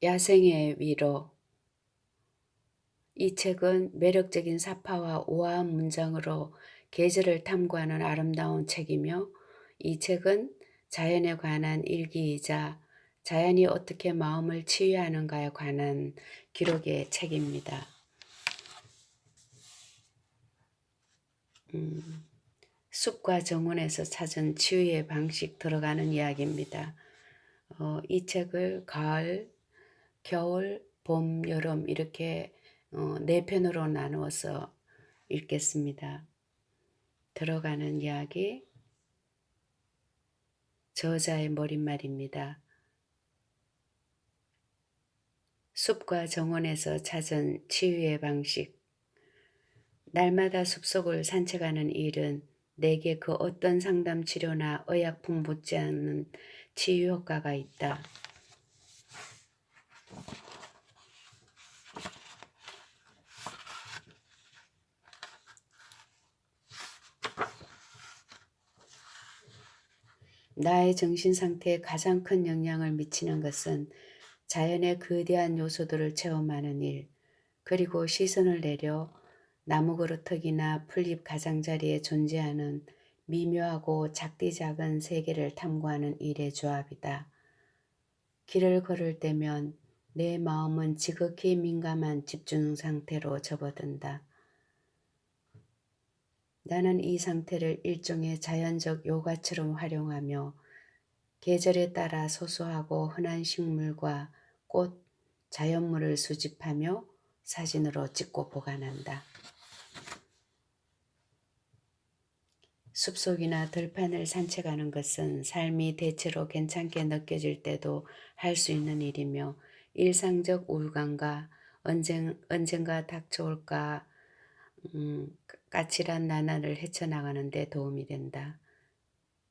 야생의 위로. 이 책은 매력적인 사파와 우아한 문장으로 계절을 탐구하는 아름다운 책이며, 이 책은 자연에 관한 일기이자 자연이 어떻게 마음을 치유하는가에 관한 기록의 책입니다. 숲과 정원에서 찾은 치유의 방식 들어가는 이야기입니다. 이 책을 가을, 겨울, 봄, 여름 이렇게 네 편으로 나누어서 읽겠습니다. 들어가는 이야기, 저자의 머릿말입니다. 숲과 정원에서 찾은 치유의 방식. 날마다 숲속을 산책하는 일은 내게 그 어떤 상담 치료나 의약품 못지않은 치유 효과가 있다. 나의 정신 상태에 가장 큰 영향을 미치는 것은 자연의 거대한 요소들을 체험하는 일, 그리고 시선을 내려 나무 그루터기나 풀잎 가장자리에 존재하는 미묘하고 작디 작은 세계를 탐구하는 일의 조합이다. 길을 걸을 때면 내 마음은 지극히 민감한 집중 상태로 접어든다. 나는 이 상태를 일종의 자연적 요가처럼 활용하며 계절에 따라 소소하고 흔한 식물과 꽃, 자연물을 수집하며 사진으로 찍고 보관한다. 숲속이나 들판을 산책하는 것은 삶이 대체로 괜찮게 느껴질 때도 할 수 있는 일이며, 일상적 우울감과 언젠가 닥쳐올까 까칠한 나날을 헤쳐나가는 데 도움이 된다.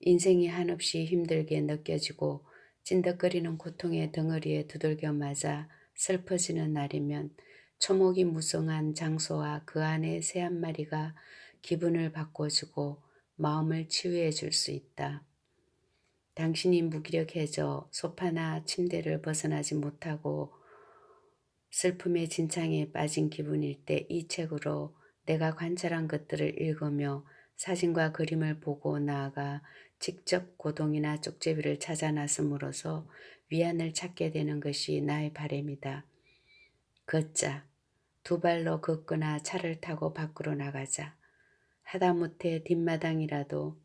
인생이 한없이 힘들게 느껴지고 찐득거리는 고통의 덩어리에 두들겨 맞아 슬퍼지는 날이면 초목이 무성한 장소와 그 안에 새 한 마리가 기분을 바꿔주고 마음을 치유해 줄 수 있다. 당신이 무기력해져 소파나 침대를 벗어나지 못하고 슬픔의 진창에 빠진 기분일 때 이 책으로 내가 관찰한 것들을 읽으며 사진과 그림을 보고 나아가 직접 고동이나 쪽제비를 찾아 나섬으로써 위안을 찾게 되는 것이 나의 바람이다. 걷자. 두 발로 걷거나 차를 타고 밖으로 나가자. 하다못해 뒷마당이라도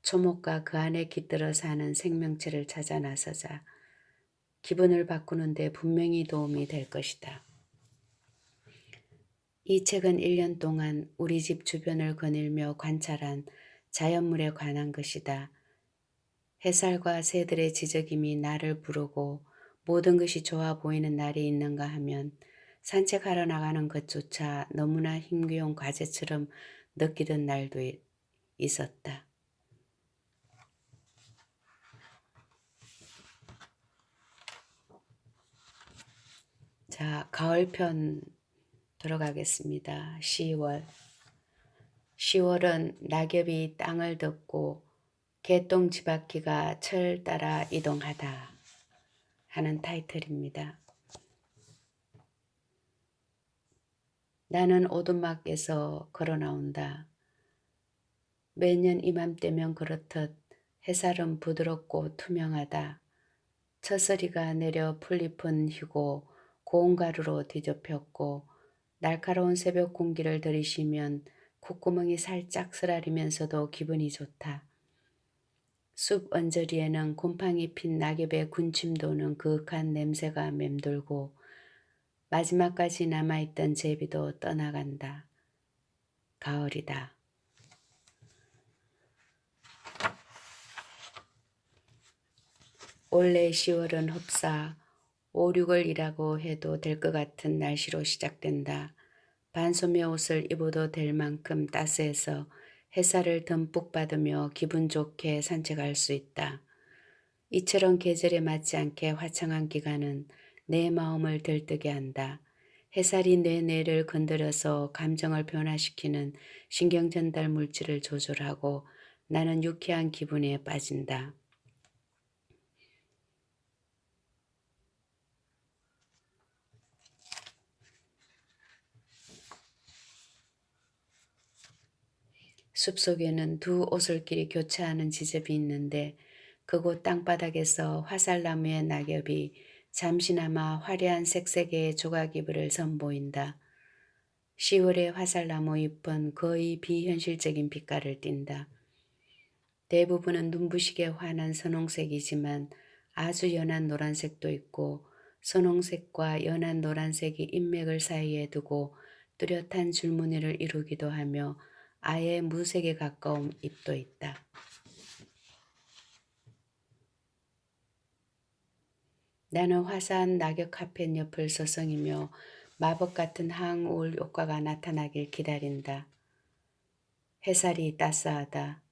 초목과 그 안에 깃들어 사는 생명체를 찾아 나서자. 기분을 바꾸는데 분명히 도움이 될 것이다. 이 책은 1년 동안 우리 집 주변을 거닐며 관찰한 자연물에 관한 것이다. 햇살과 새들의 지저김이 나를 부르고 모든 것이 좋아 보이는 날이 있는가 하면 산책하러 나가는 것조차 너무나 힘겨운 과제처럼 느끼던 날도 있었다. 자, 가을편 들어가겠습니다. 10월. 10월은 낙엽이 땅을 덮고 개똥지바퀴가 철 따라 이동하다 하는 타이틀입니다. 나는 오두막에서 걸어 나온다. 매년 이맘때면 그렇듯 햇살은 부드럽고 투명하다. 처서리가 내려 풀잎은 희고 고운 가루로 뒤덮였고 날카로운 새벽 공기를 들이쉬면 콧구멍이 살짝 쓰라리면서도 기분이 좋다. 숲 언저리에는 곰팡이 핀 낙엽의 군침 도는 그윽한 냄새가 맴돌고 마지막까지 남아있던 제비도 떠나간다. 가을이다. 올해 10월은 흡사 5, 6월이라고 해도 될 것 같은 날씨로 시작된다. 반소매 옷을 입어도 될 만큼 따스해서 햇살을 듬뿍 받으며 기분 좋게 산책할 수 있다. 이처럼 계절에 맞지 않게 화창한 기간은 내 마음을 들뜨게 한다. 햇살이 내 뇌를 건드려서 감정을 변화시키는 신경전달 물질을 조절하고 나는 유쾌한 기분에 빠진다. 숲속에는 두 오솔길이 교차하는 지점이 있는데 그곳 땅바닥에서 화살나무의 낙엽이 잠시나마 화려한 색색의 조각이불을 선보인다. 10월의 화살나무 잎은 거의 비현실적인 빛깔을 띈다. 대부분은 눈부시게 환한 선홍색이지만 아주 연한 노란색도 있고 선홍색과 연한 노란색이 잎맥을 사이에 두고 뚜렷한 줄무늬를 이루기도 하며 아예 무색에 가까운 잎도 있다. 나는 화사한 낙엽 카펫 옆을 서성이며 마법 같은 항우울 효과가 나타나길 기다린다. 햇살이 따스하다.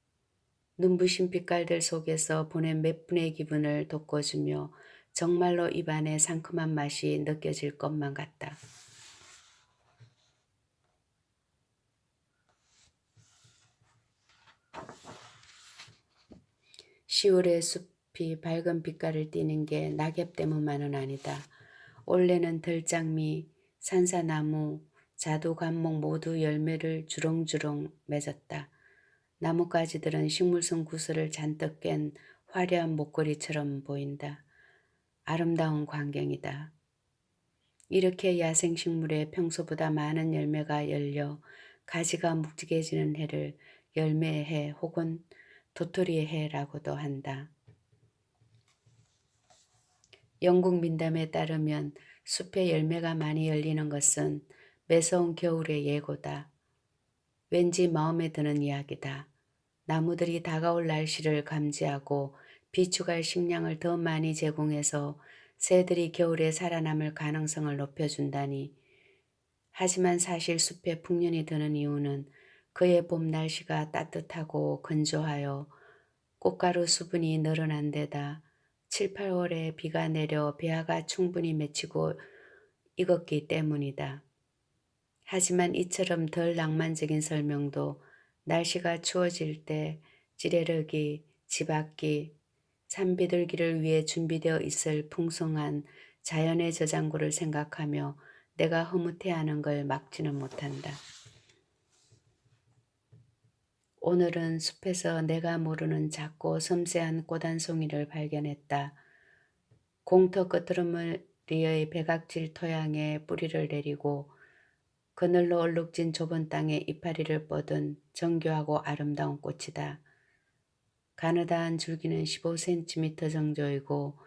눈부신 빛깔들 속에서 보낸 몇 분의 기분을 돋궈주며 정말로 입안에 상큼한 맛이 느껴질 것만 같다. 10월의 숲이 밝은 빛깔을 띠는 게 낙엽 때문만은 아니다. 올해는 들장미, 산사나무, 자두감목 모두 열매를 주렁주렁 맺었다. 나뭇가지들은 식물성 구슬을 잔뜩 깬 화려한 목걸이처럼 보인다. 아름다운 광경이다. 이렇게 야생식물에 평소보다 많은 열매가 열려 가지가 묵직해지는 해를 열매의 해 혹은 도토리의 해라고도 한다. 영국 민담에 따르면 숲에 열매가 많이 열리는 것은 매서운 겨울의 예고다. 왠지 마음에 드는 이야기다. 나무들이 다가올 날씨를 감지하고 비축할 식량을 더 많이 제공해서 새들이 겨울에 살아남을 가능성을 높여준다니. 하지만 사실 숲에 풍년이 드는 이유는 그의 봄 날씨가 따뜻하고 건조하여 꽃가루 수분이 늘어난 데다 7, 8월에 비가 내려 배아가 충분히 맺히고 익었기 때문이다. 하지만 이처럼 덜 낭만적인 설명도 날씨가 추워질 때 지레르기, 지박기, 산비둘기를 위해 준비되어 있을 풍성한 자연의 저장고를 생각하며 내가 흐뭇해하는 걸 막지는 못한다. 오늘은 숲에서 내가 모르는 작고 섬세한 꽃 한 송이를 발견했다. 공터 끄트머리의 백악질 토양에 뿌리를 내리고 그늘로 얼룩진 좁은 땅에 이파리를 뻗은 정교하고 아름다운 꽃이다. 가느다란 줄기는 15cm 정도이고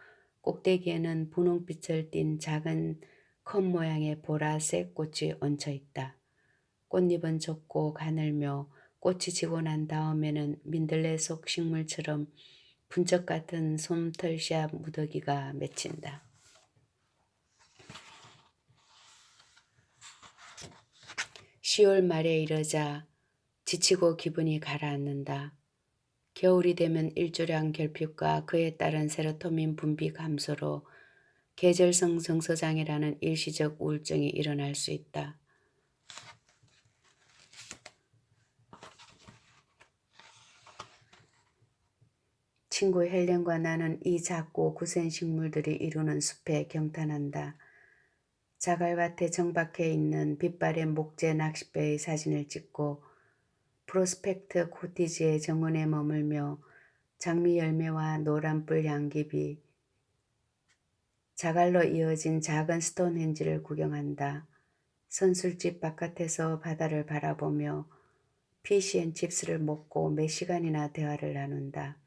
꼭대기에는 분홍빛을 띤 작은 컵 모양의 보라색 꽃이 얹혀 있다. 꽃잎은 좁고 가늘며 꽃이 지고 난 다음에는 민들레 속 식물처럼 분쩍 같은 솜털씨앗 무더기가 맺힌다. 10월 말에 이르자 지치고 기분이 가라앉는다. 겨울이 되면 일조량 결핍과 그에 따른 세로토닌 분비 감소로 계절성 정서장애라는 일시적 우울증이 일어날 수 있다. 친구 헬렌과 나는 이 작고 구센 식물들이 이루는 숲에 경탄한다. 자갈밭에 정박해 있는 빛바랜 목재 낚싯배의 사진을 찍고 프로스펙트 코티지의 정원에 머물며 장미 열매와 노란불 양귀비, 자갈로 이어진 작은 스톤헨지를 구경한다. 선술집 바깥에서 바다를 바라보며 피시앤칩스를 먹고 몇 시간이나 대화를 나눈다.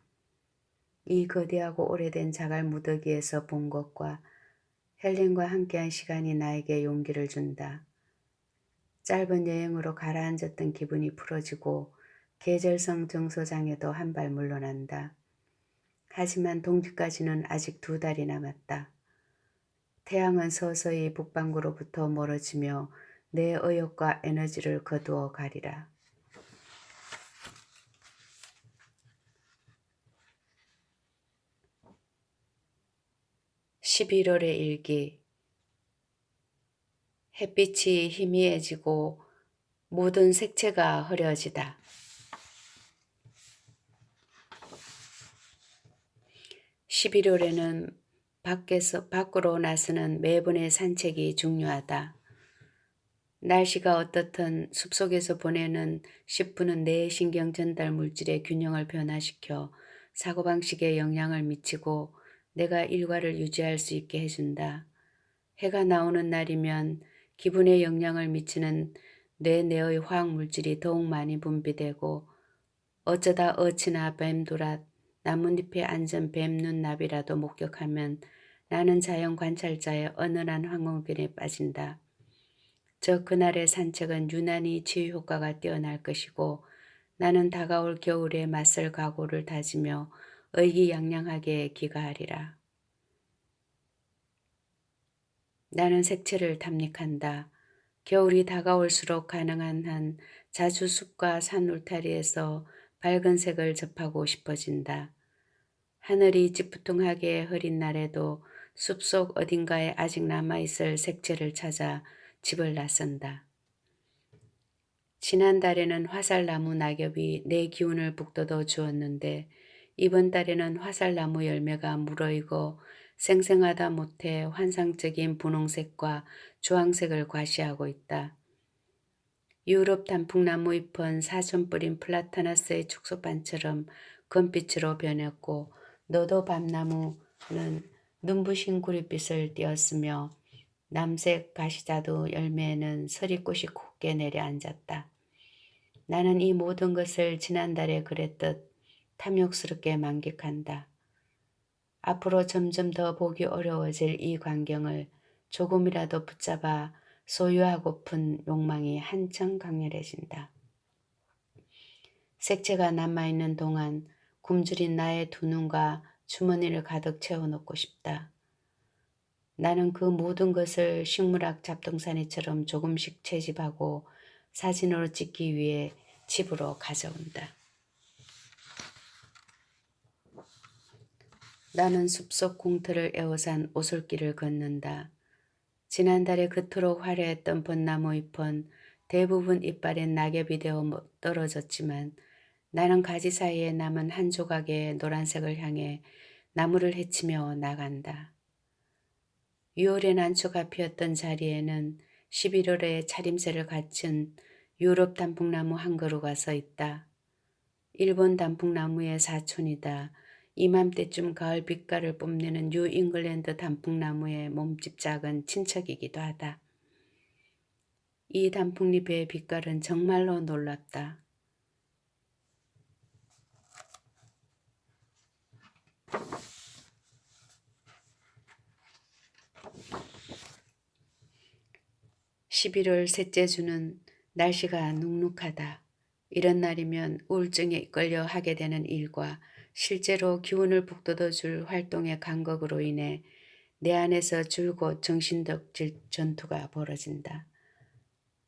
이 거대하고 오래된 자갈 무더기에서 본 것과 헬렌과 함께한 시간이 나에게 용기를 준다. 짧은 여행으로 가라앉았던 기분이 풀어지고 계절성 정서장애도 한 발 물러난다. 하지만 동지까지는 아직 2달이 남았다. 태양은 서서히 북반구로부터 멀어지며 내 의욕과 에너지를 거두어 가리라. 11월의 일기. 햇빛이 희미해지고 모든 색채가 흐려지다. 11월에는 밖으로 나서는 매분의 산책이 중요하다. 날씨가 어떻든 숲속에서 보내는 10분은 내 신경 전달 물질의 균형을 변화시켜 사고방식에 영향을 미치고 내가 일과를 유지할 수 있게 해준다. 해가 나오는 날이면 기분에 영향을 미치는 뇌 내의 화학 물질이 더욱 많이 분비되고 어쩌다 어치나 뱀도랏, 나뭇잎에 앉은 뱀눈나비라도 목격하면 나는 자연 관찰자의 어눌한 황홀견에 빠진다. 저 그날의 산책은 유난히 치유 효과가 뛰어날 것이고 나는 다가올 겨울에 맞설 각오를 다지며 의기양양하게 귀가하리라. 나는 색채를 탐닉한다. 겨울이 다가올수록 가능한 한 자주 숲과 산 울타리에서 밝은 색을 접하고 싶어진다. 하늘이 찌뿌둥하게 흐린 날에도 숲속 어딘가에 아직 남아있을 색채를 찾아 집을 나선다. 지난달에는 화살나무 낙엽이 내 기운을 북돋워 주었는데 이번 달에는 화살나무 열매가 무르익어 생생하다 못해 환상적인 분홍색과 주황색을 과시하고 있다. 유럽 단풍나무 잎은 사촌 뿌린 플라타나스의 축소판처럼 금빛으로 변했고 너도 밤나무는 눈부신 구릿빛을 띄었으며 남색 가시자두 열매에는 서리꽃이 곱게 내려앉았다. 나는 이 모든 것을 지난달에 그랬듯 탐욕스럽게 만끽한다. 앞으로 점점 더 보기 어려워질 이 광경을 조금이라도 붙잡아 소유하고픈 욕망이 한층 강렬해진다. 색채가 남아있는 동안 굶주린 나의 두 눈과 주머니를 가득 채워놓고 싶다. 나는 그 모든 것을 식물학 잡동사니처럼 조금씩 채집하고 사진으로 찍기 위해 집으로 가져온다. 나는 숲속 공터를 에워싼 오솔길을 걷는다. 지난달에 그토록 화려했던 벚나무 잎은 대부분 이빨엔 낙엽이 되어 떨어졌지만 나는 가지 사이에 남은 한 조각의 노란색을 향해 나무를 헤치며 나간다. 6월에 난초가 피었던 자리에는 11월에 차림새를 갖춘 유럽 단풍나무 한 그루가 서 있다. 일본 단풍나무의 사촌이다. 이맘때쯤 가을 빛깔을 뽐내는 뉴 잉글랜드 단풍나무의 몸집 작은 친척이기도 하다. 이 단풍잎의 빛깔은 정말로 놀랍다. (11월) 셋째 주는 날씨가 눅눅하다. 이런 날이면 우울증에 이끌려 하게 되는 일과 실제로 기운을 북돋워줄 활동의 간극으로 인해 내 안에서 줄곧 정신적 전투가 벌어진다.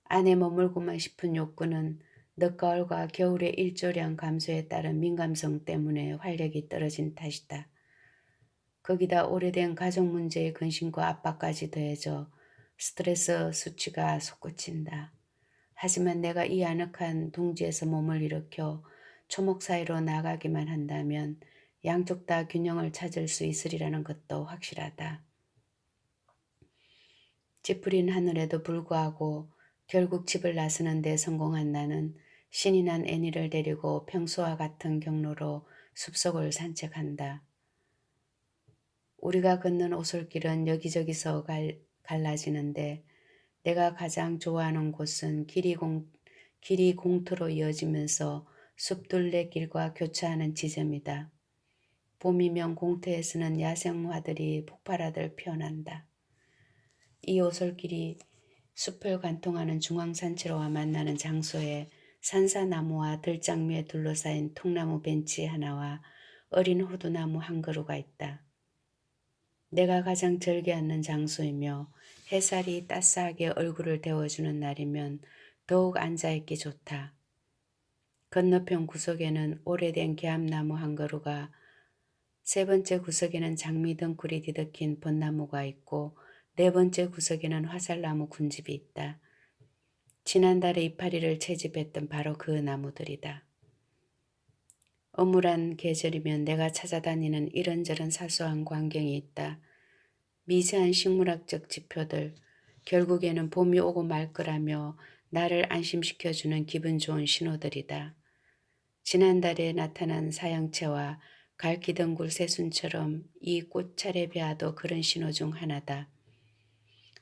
안에 머물고만 싶은 욕구는 늦가을과 겨울의 일조량 감소에 따른 민감성 때문에 활력이 떨어진 탓이다. 거기다 오래된 가족 문제의 근심과 압박까지 더해져 스트레스 수치가 솟구친다. 하지만 내가 이 아늑한 둥지에서 몸을 일으켜 초목 사이로 나가기만 한다면 양쪽 다 균형을 찾을 수 있으리라는 것도 확실하다. 찌푸린 하늘에도 불구하고 결국 집을 나서는 데 성공한 나는 신이 난 애니를 데리고 평소와 같은 경로로 숲속을 산책한다. 우리가 걷는 오솔길은 여기저기서 갈라지는데 내가 가장 좋아하는 곳은 길이 공터로 이어지면서 숲둘레길과 교차하는 지점이다. 봄이면 공터에서는 야생화들이 폭발하듯 피어난다. 이 오솔길이 숲을 관통하는 중앙산채로와 만나는 장소에 산사나무와 들장미에 둘러싸인 통나무 벤치 하나와 어린 호두나무 한 그루가 있다. 내가 가장 즐겨하는 장소이며 햇살이 따스하게 얼굴을 데워주는 날이면 더욱 앉아있기 좋다. 건너편 구석에는 오래된 개암나무 한 그루가, 세 번째 구석에는 장미 덩굴이 뒤덮인 벚나무가 있고 네 번째 구석에는 화살나무 군집이 있다. 지난달에 이파리를 채집했던 바로 그 나무들이다. 어물한 계절이면 내가 찾아다니는 이런저런 사소한 광경이 있다. 미세한 식물학적 지표들, 결국에는 봄이 오고 말 거라며 나를 안심시켜주는 기분 좋은 신호들이다. 지난달에 나타난 사형체와 갈기덩굴 새순처럼 이 꽃차례 배아도 그런 신호 중 하나다.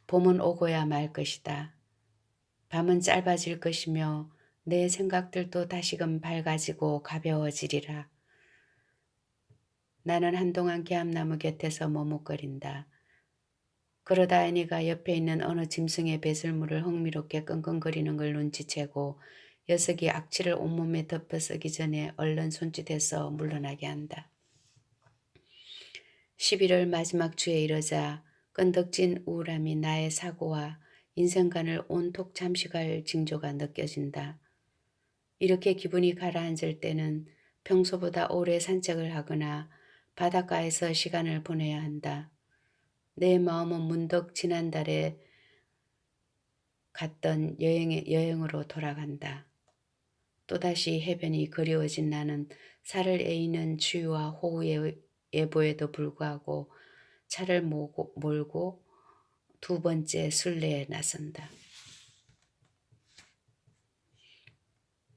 봄은 오고야 말 것이다. 밤은 짧아질 것이며 내 생각들도 다시금 밝아지고 가벼워지리라. 나는 한동안 개암나무 곁에서 머뭇거린다. 그러다 애니가 옆에 있는 어느 짐승의 배설물을 흥미롭게 끙끙거리는 걸 눈치채고 녀석이 악취를 온몸에 덮어 쓰기 전에 얼른 손짓해서 물러나게 한다. 11월 마지막 주에 이르자 끈덕진 우울함이 나의 사고와 인생관을 온통 잠식할 징조가 느껴진다. 이렇게 기분이 가라앉을 때는 평소보다 오래 산책을 하거나 바닷가에서 시간을 보내야 한다. 내 마음은 문득 지난달에 갔던 여행으로 돌아간다. 또다시 해변이 그리워진 나는 살을 에이는 추위와 호우의 예보에도 불구하고 차를 몰고 두 번째 순례에 나선다.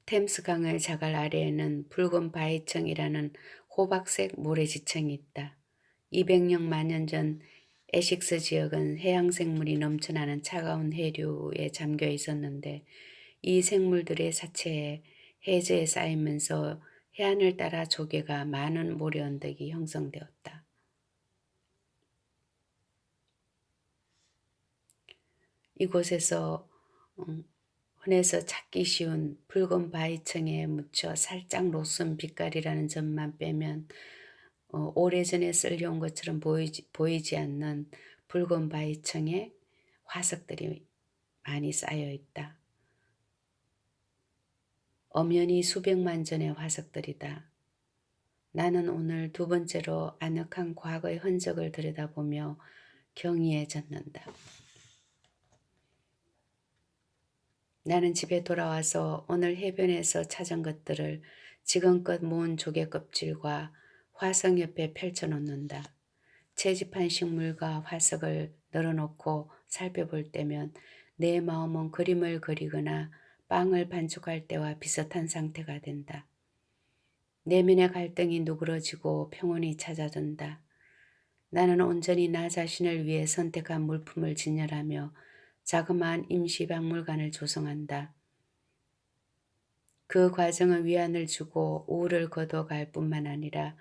템스강의 자갈 아래에는 붉은 바위층이라는 호박색 모래지층이 있다. 200년 만년 전 에식스 지역은 해양생물이 넘쳐나는 차가운 해류에 잠겨 있었는데 이 생물들의 사체에 해저에 쌓이면서 해안을 따라 조개가 많은 모래 언덕이 형성되었다. 이곳에서 흔해서 찾기 쉬운 붉은 바위층에 묻혀 살짝 녹슨 빛깔이라는 점만 빼면 오래전에 쓸려온 것처럼 보이지 않는 붉은 바위층에 화석들이 많이 쌓여 있다. 엄연히 수백만 전의 화석들이다. 나는 오늘 두 번째로 아늑한 과거의 흔적을 들여다보며 경이해졌는다. 나는 집에 돌아와서 오늘 해변에서 찾은 것들을 지금껏 모은 조개 껍질과 화석 옆에 펼쳐놓는다. 채집한 식물과 화석을 널어놓고 살펴볼 때면 내 마음은 그림을 그리거나 빵을 반죽할 때와 비슷한 상태가 된다. 내면의 갈등이 누그러지고 평온이 찾아든다. 나는 온전히 나 자신을 위해 선택한 물품을 진열하며 자그마한 임시박물관을 조성한다. 그 과정은 위안을 주고 우울을 거둬갈 뿐만 아니라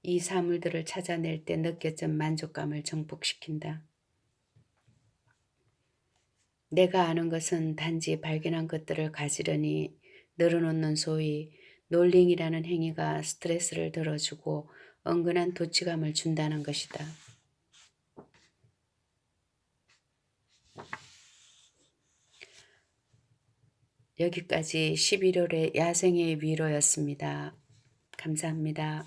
이 사물들을 찾아낼 때 느꼈던 만족감을 정복시킨다. 내가 아는 것은 단지 발견한 것들을 가지런히 늘어놓는 소위 롤링이라는 행위가 스트레스를 덜어주고 은근한 도취감을 준다는 것이다. 여기까지 11월의 야생의 위로였습니다. 감사합니다.